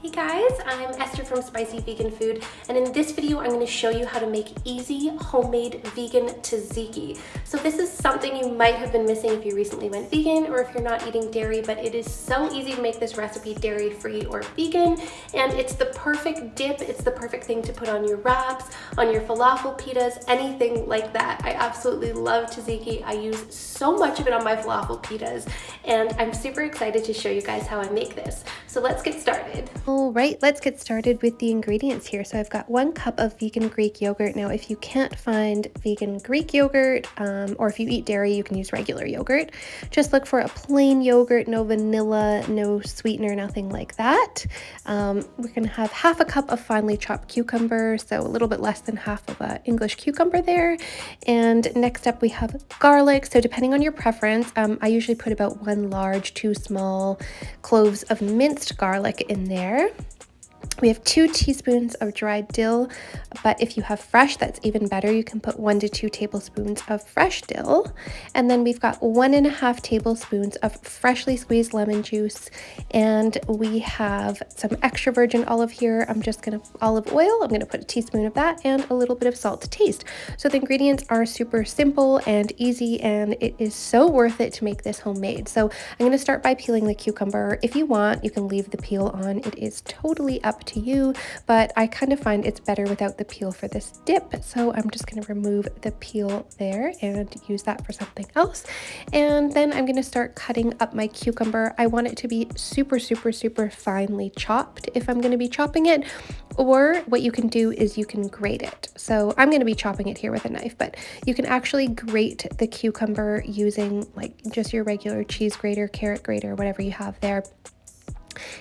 Hey guys, I'm Esther from Spicy Vegan Food, and in this video I'm going to show you how to make easy homemade vegan tzatziki. So this is something you might have been missing if you recently went vegan or if you're not eating dairy, but it is so easy to make this recipe dairy-free or vegan, and it's the perfect dip. It's the perfect thing to put on your wraps, on your falafel pitas, anything like that. I absolutely love tzatziki. I use so much of it on my falafel pitas, and I'm super excited to show you guys how I make this. So let's get started. All right, let's get started with the ingredients here. So I've got 1 cup of vegan Greek yogurt. Now, if you can't find vegan Greek yogurt, or if you eat dairy, you can use regular yogurt. Just look for a plain yogurt, no vanilla, no sweetener, nothing like that. We're gonna have 1/2 cup of finely chopped cucumber, so a little bit less than half of an English cucumber there. And next up we have garlic. So depending on your preference, I usually put about 1 large, 2 small cloves of minced garlic in there. We have 2 teaspoons of dried dill, but if you have fresh, that's even better. You can put 1 to 2 tablespoons of fresh dill. And then we've got 1.5 tablespoons of freshly squeezed lemon juice. And we have some extra virgin olive here. Olive oil, I'm gonna put a teaspoon of that and a little bit of salt to taste. So the ingredients are super simple and easy, and it is so worth it to make this homemade. So I'm gonna start by peeling the cucumber. If you want, you can leave the peel on. It is totally up to you, but I kind of find it's better without the peel for this dip, so I'm just going to remove the peel there and use that for something else. And then I'm going to start cutting up my cucumber. I want it to be super finely chopped if I'm going to be chopping it, or what you can do is you can grate it. So I'm going to be chopping it here with a knife, but you can actually grate the cucumber using like just your regular cheese grater, carrot grater, whatever you have there.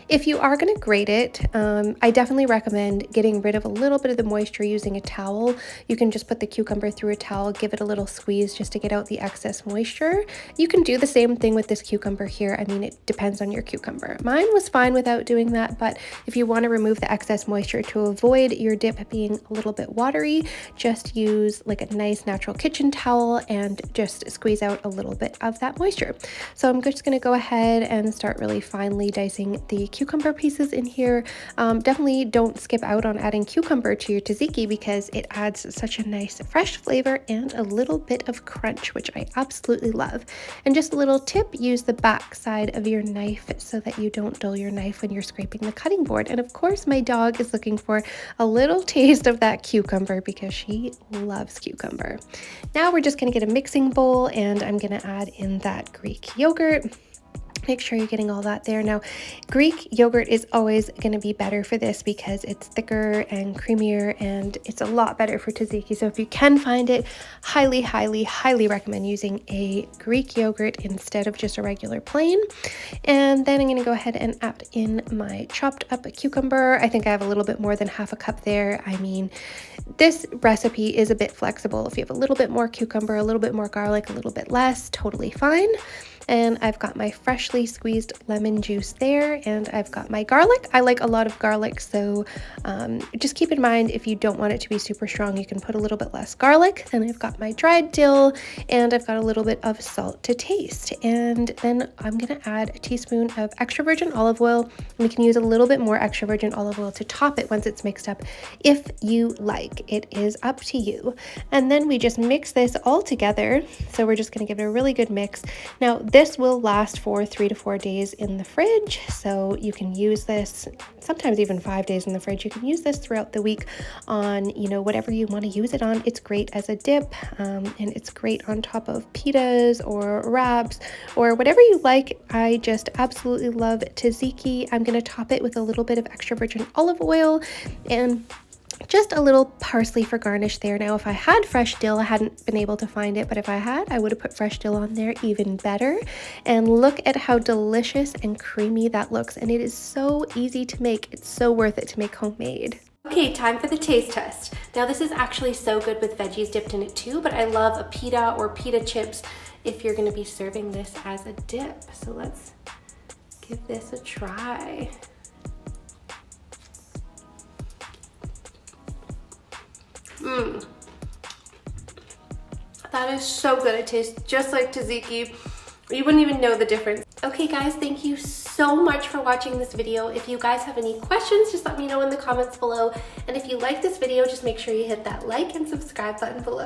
If you are going to grate it, I definitely recommend getting rid of a little bit of the moisture using a towel. You can just put the cucumber through a towel, give it a little squeeze just to get out the excess moisture. You can do the same thing with this cucumber here. I mean, it depends on your cucumber. Mine was fine without doing that, but if you want to remove the excess moisture to avoid your dip being a little bit watery, just use like a nice natural kitchen towel and just squeeze out a little bit of that moisture. So I'm just going to go ahead and start really finely dicing the cucumber pieces in here. Definitely don't skip out on adding cucumber to your tzatziki because it adds such a nice fresh flavor and a little bit of crunch, which I absolutely love. And just a little tip, use the back side of your knife so that you don't dull your knife when you're scraping the cutting board. And of course, my dog is looking for a little taste of that cucumber because she loves cucumber. Now we're just going to get a mixing bowl, and I'm going to add in that Greek yogurt. Make sure you're getting all that there. Now, Greek yogurt is always going to be better for this because it's thicker and creamier, and it's a lot better for tzatziki. So if you can find it, highly recommend using a Greek yogurt instead of just a regular plain. And then I'm going to go ahead and add in my chopped up cucumber. I think I have a little bit more than 1/2 cup there. I mean, this recipe is a bit flexible. If you have a little bit more cucumber, a little bit more garlic, a little bit less, totally fine. And I've got my freshly squeezed lemon juice there, and I've got my garlic. I like a lot of garlic, so just keep in mind if you don't want it to be super strong, you can put a little bit less garlic. Then I've got my dried dill, and I've got a little bit of salt to taste. And then I'm gonna add a teaspoon of extra virgin olive oil, and we can use a little bit more extra virgin olive oil to top it once it's mixed up if you like. It is up to you. And then we just mix this all together. So we're just gonna give it a really good mix. Now, this will last for 3 to 4 days in the fridge, so you can use this sometimes even 5 days in the fridge. You can use this throughout the week on, whatever you want to use it on. It's great as a dip, and it's great on top of pitas or wraps or whatever you like. I just absolutely love tzatziki. I'm going to top it with a little bit of extra virgin olive oil and just a little parsley for garnish there. Now, if I had fresh dill, I hadn't been able to find it, but if I had, I would have put fresh dill on there, even better. And look at how delicious and creamy that looks. And it is so easy to make. It's so worth it to make homemade. Okay, time for the taste test. Now, this is actually so good with veggies dipped in it too, but I love a pita or pita chips if you're going to be serving this as a dip. So let's give this a try. That is so good. It tastes just like tzatziki. You wouldn't even know the difference. Okay guys, thank you so so much for watching this video. If you guys have any questions, just let me know in the comments below. And if you like this video, just make sure you hit that like and subscribe button below.